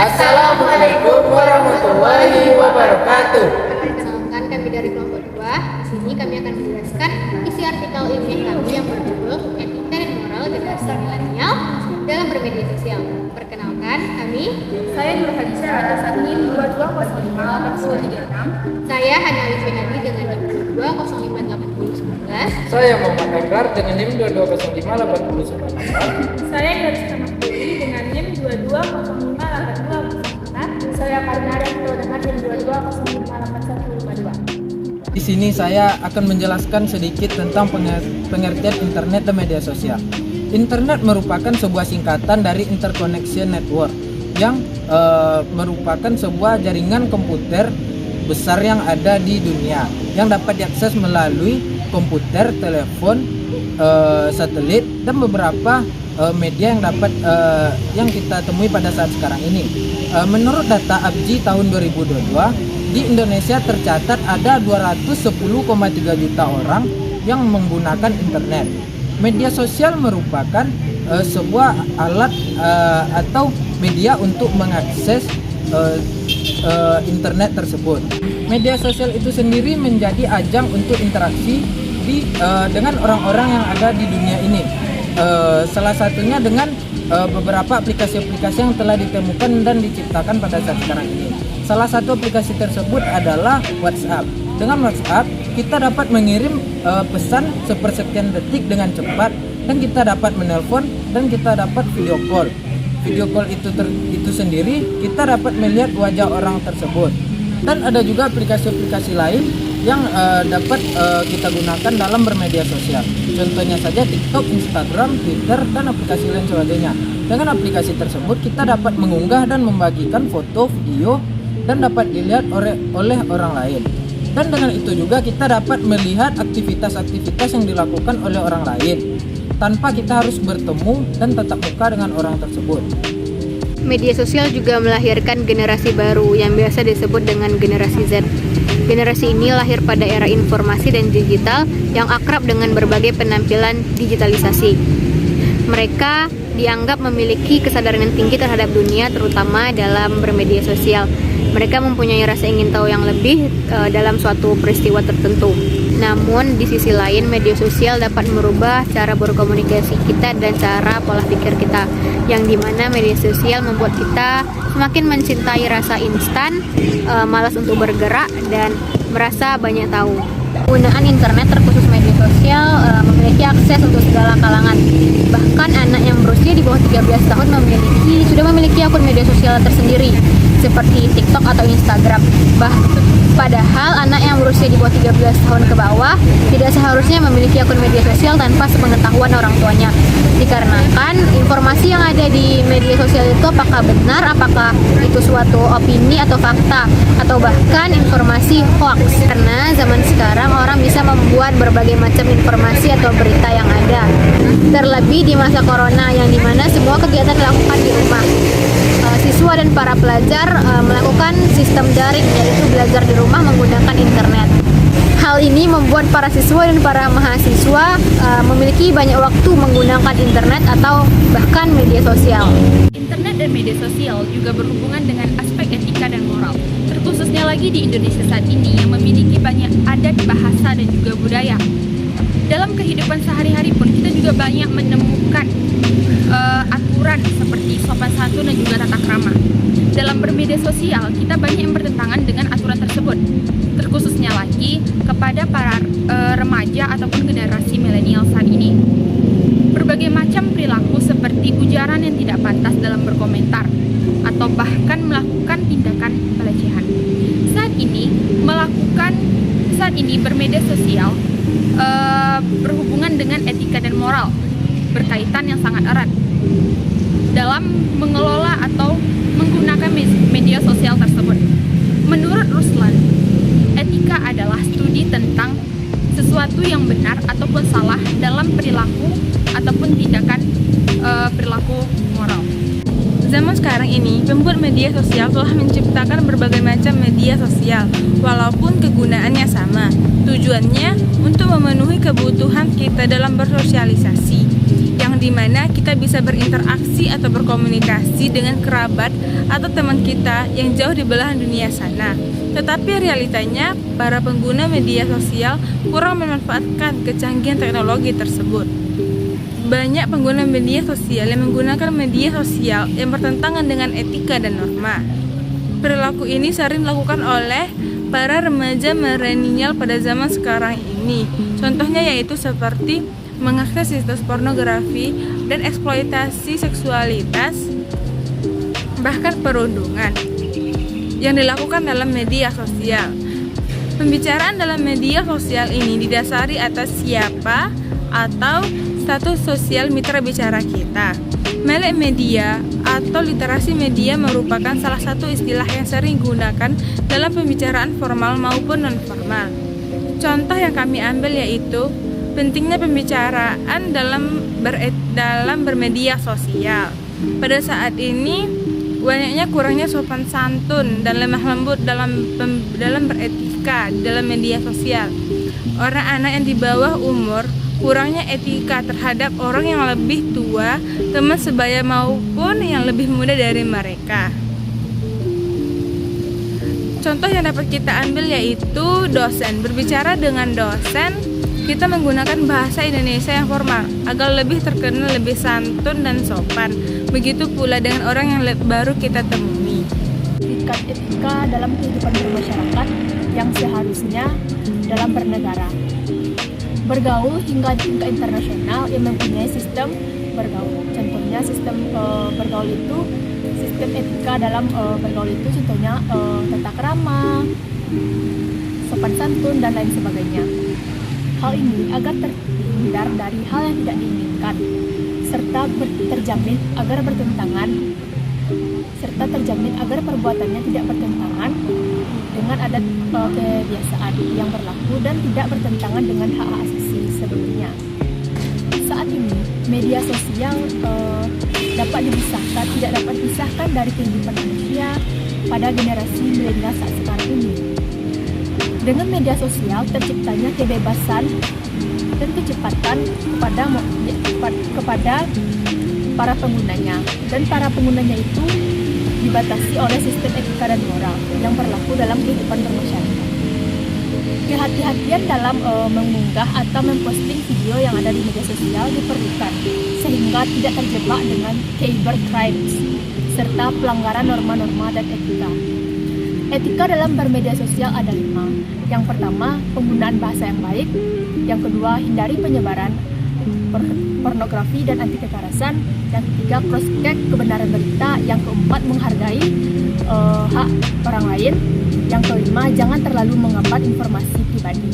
Assalamualaikum warahmatullahi wabarakatuh. Perkenalkan, kami dari kelompok 2. Di sini kami akan menjelaskan isi artikel ilmiah kami yang berjudul Etika dan Moral Generasi Milenial dalam Bermedia Sosial. Perkenalkan, kami. Saya Nur Hadisah ada NIM 2205 Saya Hana Alifenadi dengan NIM 22058019. Saya Muhammad Akbar dengan NIM 22058019. Saya Garis Kamakuri dengan NIM 220582. Saya Karina Rekto dengan NIM 22058152. Di sini saya akan menjelaskan sedikit tentang pengertian internet dan media sosial. Internet merupakan sebuah singkatan dari Interconnection Network yang merupakan sebuah jaringan komputer besar yang ada di dunia yang dapat diakses melalui komputer, telepon, satelit dan beberapa media yang kita temui pada saat sekarang ini. Menurut data ABGI tahun 2022, di Indonesia tercatat ada 210,3 juta orang yang menggunakan internet. Media sosial merupakan sebuah alat atau media untuk mengakses internet tersebut. Media sosial itu sendiri menjadi ajang untuk interaksi dengan orang-orang yang ada di dunia ini. Salah satunya dengan beberapa aplikasi-aplikasi yang telah ditemukan dan diciptakan pada saat sekarang ini. Salah satu aplikasi tersebut adalah WhatsApp. Dengan WhatsApp, kita dapat mengirim pesan sepersekian detik dengan cepat, dan kita dapat menelpon dan kita dapat video call. Video call itu sendiri kita dapat melihat wajah orang tersebut. Dan ada juga aplikasi-aplikasi lain yang dapat kita gunakan dalam bermedia sosial. Contohnya saja TikTok, Instagram, Twitter, dan aplikasi lain sebagainya. Dengan aplikasi tersebut kita dapat mengunggah dan membagikan foto, video, dan dapat dilihat oleh orang lain. Dan dengan itu juga kita dapat melihat aktivitas-aktivitas yang dilakukan oleh orang lain tanpa kita harus bertemu dan tatap muka dengan orang tersebut. Media sosial juga melahirkan generasi baru yang biasa disebut dengan generasi Z. Generasi ini lahir pada era informasi dan digital yang akrab dengan berbagai penampilan digitalisasi. Mereka dianggap memiliki kesadaran yang tinggi terhadap dunia, terutama dalam bermedia sosial. Mereka mempunyai rasa ingin tahu yang lebih dalam suatu peristiwa tertentu. Namun di sisi lain, media sosial dapat merubah cara berkomunikasi kita dan cara pola pikir kita, yang dimana media sosial membuat kita semakin mencintai rasa instan, malas untuk bergerak, dan merasa banyak tahu. Penggunaan internet terkhusus media sosial memiliki akses untuk segala kalangan. Bahkan anak yang berusia di bawah 13 tahun sudah memiliki akun media sosial tersendiri seperti TikTok atau Instagram. Padahal anak yang berusia di bawah 13 tahun ke bawah tidak seharusnya memiliki akun media sosial tanpa sepengetahuan orang tuanya. Dikarenakan informasi yang ada di media sosial itu apakah benar, apakah itu suatu opini atau fakta, atau bahkan informasi hoax. Karena zaman sekarang orang bisa membuat berbagai macam informasi atau berita yang ada. Terlebih di masa corona yang dimana semua kegiatan dilakukan di rumah. Siswa dan para pelajar melakukan sistem daring, yaitu belajar di rumah menggunakan internet. Hal ini membuat para siswa dan para mahasiswa memiliki banyak waktu menggunakan internet atau bahkan media sosial. Internet dan media sosial juga berhubungan dengan aspek etika dan moral, terkhususnya lagi di Indonesia saat ini yang memiliki banyak adat, bahasa, dan juga budaya. Dalam kehidupan sehari-hari pun kita juga banyak menemukan aturan seperti sopan santun dan juga tata krama. Dalam bermedia sosial, kita banyak yang bertentangan dengan aturan tersebut, terkhususnya lagi kepada para remaja ataupun generasi milenial saat ini. Berbagai macam perilaku seperti ujaran yang tidak pantas dalam berkomentar, atau bahkan melakukan tindakan pelecehan. Saat ini bermedia sosial berhubungan dengan etika dan moral, berkaitan yang sangat erat dalam mengelola atau menggunakan media sosial tersebut. Menurut Ruslan, etika adalah studi tentang sesuatu yang benar ataupun salah dalam perilaku ataupun tindakan perilaku moral. Zaman sekarang ini, pembuat media sosial telah menciptakan berbagai macam media sosial, walaupun kegunaannya sama. Tujuannya untuk memenuhi kebutuhan kita dalam bersosialisasi, yang dimana kita bisa berinteraksi atau berkomunikasi dengan kerabat atau teman kita yang jauh di belahan dunia sana. Tetapi realitanya, para pengguna media sosial kurang memanfaatkan kecanggihan teknologi tersebut. Banyak pengguna media sosial yang menggunakan media sosial yang bertentangan dengan etika dan norma. Perilaku ini sering dilakukan oleh para remaja milenial pada zaman sekarang ini. Contohnya yaitu seperti mengakses situs pornografi dan eksploitasi seksualitas, bahkan perundungan yang dilakukan dalam media sosial. Pembicaraan dalam media sosial ini didasari atas siapa atau status sosial mitra bicara kita. Melek media atau literasi media merupakan salah satu istilah yang sering digunakan dalam pembicaraan formal maupun non-formal. Contoh yang kami ambil yaitu pentingnya pembicaraan dalam bermedia sosial. Pada saat ini, banyaknya kurangnya sopan santun dan lemah lembut dalam beretika dalam media sosial. Orang anak yang di bawah umur kurangnya etika terhadap orang yang lebih tua, teman sebaya maupun yang lebih muda dari mereka. Contoh yang dapat kita ambil yaitu dosen. Berbicara dengan dosen, kita menggunakan bahasa Indonesia yang formal agar lebih terkenal, lebih santun dan sopan. Begitu pula dengan orang yang baru kita temui. Tingkat etika dalam kehidupan bermasyarakat yang seharusnya dalam bernegara. Bergaul hingga tingkat internasional yang mempunyai sistem bergaul. Contohnya sistem bergaul itu, sistem etika dalam bergaul itu contohnya tata krama, sopan santun dan lain sebagainya. Hal ini agar terhindar dari hal yang tidak diinginkan serta terjamin agar perbuatannya tidak bertentangan dengan adat kebiasaan yang berlaku dan tidak bertentangan dengan hak asasi sebelumnya. Saat ini media sosial tidak dapat dipisahkan dari kehidupan manusia pada generasi milenial saat sekarang ini. Dengan media sosial terciptanya kebebasan dan kecepatan kepada para penggunanya, dan para penggunanya itu dibatasi oleh sistem etika dan moral yang berlaku dalam kehidupan bermasyarakat. Kehati-hatian dalam mengunggah atau memposting video yang ada di media sosial diperlukan sehingga tidak terjebak dengan cybercrimes serta pelanggaran norma-norma dan etika. Etika dalam bermedia sosial ada 5. Yang pertama, penggunaan bahasa yang baik. Yang kedua, hindari penyebaran pornografi dan anti kekerasan. Yang ketiga, cross-check kebenaran berita. Yang keempat, menghargai hak orang lain. Yang kelima, jangan terlalu mengumbar informasi pribadi.